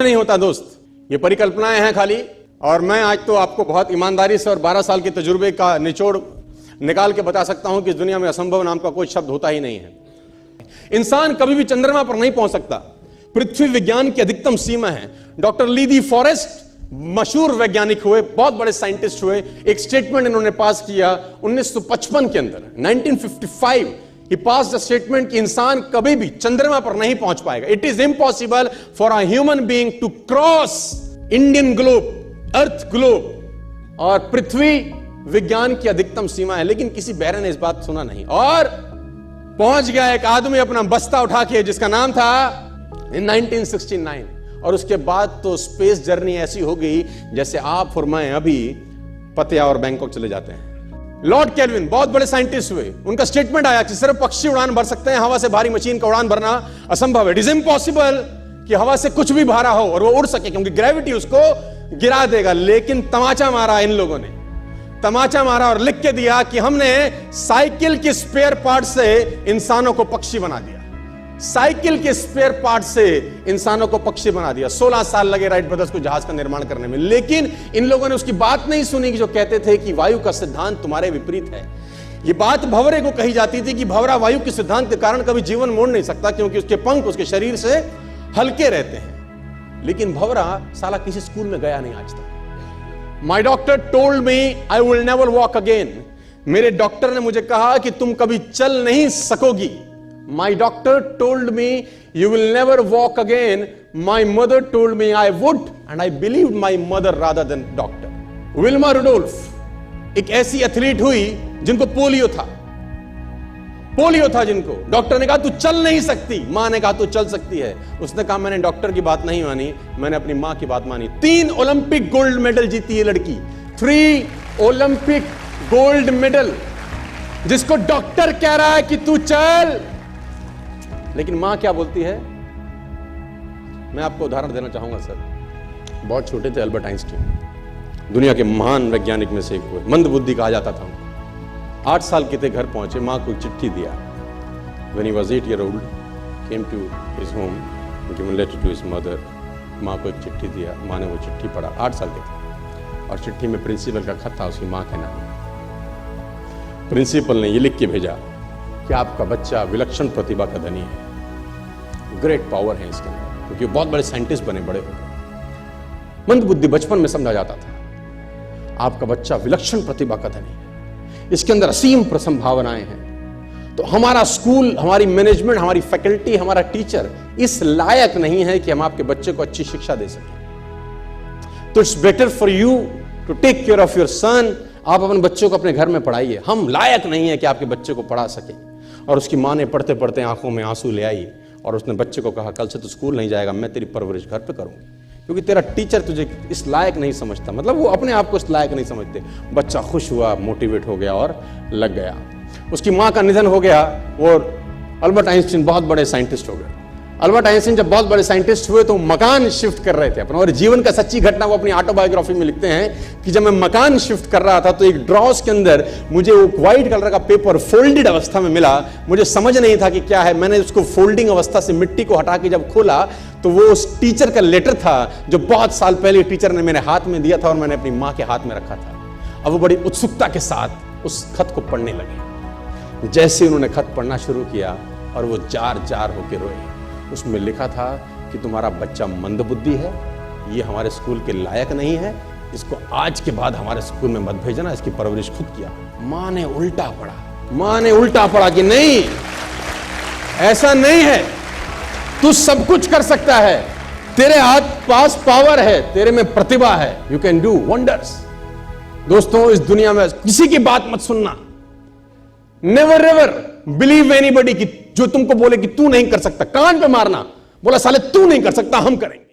नहीं होता दोस्त, ये परिकल्पनाएं हैं खाली। और मैं आज तो आपको बहुत ईमानदारी से और 12 साल के तजुर्बे का निचोड़ निकाल के बता सकता हूं कि इस दुनिया में असंभव नाम का कोई शब्द होता ही नहीं है। इंसान कभी भी चंद्रमा पर नहीं पहुंच सकता, पृथ्वी विज्ञान की अधिकतम सीमा है। डॉक्टर ली दी फॉरेस्ट मशहूर वैज्ञानिक हुए, बहुत बड़े साइंटिस्ट हुए। एक स्टेटमेंट इन्होंने पास किया 1955 के अंदर, 1955 ही पास द स्टेटमेंट कि इंसान कभी भी चंद्रमा पर नहीं पहुंच पाएगा। It is impossible for a human being to cross Indian globe, earth globe. और पृथ्वी विज्ञान की अधिकतम सीमा है, लेकिन किसी बहरे ने इस बात सुना नहीं। और पहुंच गया एक आदमी अपना बस्ता उठा के, जिसका नाम था इन 1969। और उसके बाद तो स्पेस जर्नी ऐसी हो गई जैसे आप और मैं अभी पतिया और बैंकॉक चले जाते हैं। लॉर्ड केल्विन बहुत बड़े साइंटिस्ट हुए, उनका स्टेटमेंट आया कि सिर्फ पक्षी उड़ान भर सकते हैं, हवा से भारी मशीन का उड़ान भरना असंभव है। इट इज इम्पॉसिबल कि हवा से कुछ भी भारा हो और वो उड़ सके, क्योंकि ग्रेविटी उसको गिरा देगा। लेकिन तमाचा मारा इन लोगों ने, तमाचा मारा और लिख के दिया कि हमने साइकिल के स्पेयर पार्ट से इंसानों को पक्षी बना दिया। साइकिल के स्पेयर पार्ट से इंसानों को पक्षी बना दिया। 16 साल लगे राइट ब्रदर्स को जहाज का निर्माण करने में, लेकिन इन लोगों ने उसकी बात नहीं सुनी कि जो कहते थे कि वायु का सिद्धांत तुम्हारे विपरीत है। यह बात भंवरे को कही जाती थी कि भंवरा वायु के सिद्धांत के कारण कभी जीवन मोड़ नहीं सकता, क्योंकि उसके पंख उसके शरीर से हल्के रहते हैं। लेकिन भंवरा साला किसी स्कूल में गया नहीं आज तक। My doctor told me I will never walk again. मेरे डॉक्टर ने मुझे कहा कि तुम कभी चल नहीं सकोगी। My doctor told me you will never walk again. My mother told me I would, and I believe my mother rather than doctor. Wilma Rudolph एक ऐसी एथलीट हुई जिनको पोलियो था, जिनको डॉक्टर ने कहा तू चल नहीं सकती, मां ने कहा तू चल सकती है। उसने कहा मैंने डॉक्टर की बात नहीं मानी, मैंने अपनी मां की बात मानी। 3 ओलंपिक गोल्ड मेडल जीती है लड़की, 3 ओलंपिक गोल्ड मेडल, जिसको डॉक्टर कह रहा है कि तू चल। लेकिन मां क्या बोलती है? मैं आपको उदाहरण देना चाहूंगा सर। बहुत छोटे थे अल्बर्ट आइंस्टीन, दुनिया के महान वैज्ञानिक में से एक हुए, मंदबुद्धि कहा जाता था। 8 साल के थे, घर पहुंचे, मां को चिट्ठी दिया। When he was 8 years old, came to his home, given letter to his mother. मां को एक चिट्ठी दिया, मां ने वो चिट्ठी पढ़ा। 8 साल के थे, और चिट्ठी में प्रिंसिपल का खत था, उसकी मां के नाम। प्रिंसिपल ने ये लिख के भेजा कि आपका बच्चा विलक्षण प्रतिभा का धनी है, ग्रेट पावर है इसके अंदर, क्योंकि बहुत बड़े साइंटिस्ट बने, बड़े हो गए। मंदबुद्धि बचपन में समझा जाता था, आपका बच्चा विलक्षण प्रतिभा का धनी है, इसके अंदर असीम संभावनाएं हैं। तो हमारा स्कूल, हमारी मैनेजमेंट, हमारी फैकल्टी, हमारा टीचर इस लायक नहीं है कि हम आपके बच्चे को अच्छी शिक्षा दे सकें। तो it's better for you to take care of your son. आप अपने बच्चों को अपने घर में पढ़ाइए, हम लायक नहीं है कि आपके बच्चे को पढ़ा सके। और उसकी मां ने पढ़ते पढ़ते आंखों में आंसू ले आई और उसने बच्चे को कहा कल से तू स्कूल नहीं जाएगा, मैं तेरी परवरिश घर पे करूंगी, क्योंकि तेरा टीचर तुझे इस लायक नहीं समझता। मतलब वो अपने आप को इस लायक नहीं समझते। बच्चा खुश हुआ, मोटिवेट हो गया और लग गया। उसकी मां का निधन हो गया और अल्बर्ट आइंस्टीन बहुत बड़े साइंटिस्ट हो गए। अल्बर्ट आइंस्टीन जब बहुत बड़े साइंटिस्ट हुए तो मकान शिफ्ट कर रहे थे अपना, और जीवन का सच्ची घटना वो अपनी ऑटोबायोग्राफी में लिखते हैं कि जब मैं मकान शिफ्ट कर रहा था तो एक ड्रॉस के अंदर मुझे वो व्हाइट कलर का पेपर फोल्डेड अवस्था में मिला। मुझे समझ नहीं था कि क्या है। मैंने उसको फोल्डिंग अवस्था से मिट्टी को हटा के जब खोला तो वो उस टीचर का लेटर था जो बहुत साल पहले टीचर ने मेरे हाथ में दिया था और मैंने अपनी मां के हाथ में रखा था। अब वो बड़ी उत्सुकता के साथ उस खत को पढ़ने लगे। जैसे उन्होंने खत पढ़ना शुरू किया और वो जार जार होकर रोए। उसमें लिखा था कि तुम्हारा बच्चा मंदबुद्धि है, ये हमारे स्कूल के लायक नहीं है, इसको आज के बाद हमारे स्कूल में मत भेजना, इसकी परवरिश खुद किया। मां ने उल्टा पढ़ा, मां ने उल्टा पढ़ा कि नहीं, ऐसा नहीं है, तू सब कुछ कर सकता है, तेरे हाथ पास पावर है, तेरे में प्रतिभा है, यू कैन डू वंडर्स। दोस्तों, इस दुनिया में किसी की बात मत सुनना। नेवर एवर बिलीव एनीबॉडी कि जो तुमको बोले कि तू नहीं कर सकता, कान पे मारना, बोला साले तू नहीं कर सकता, हम करेंगे।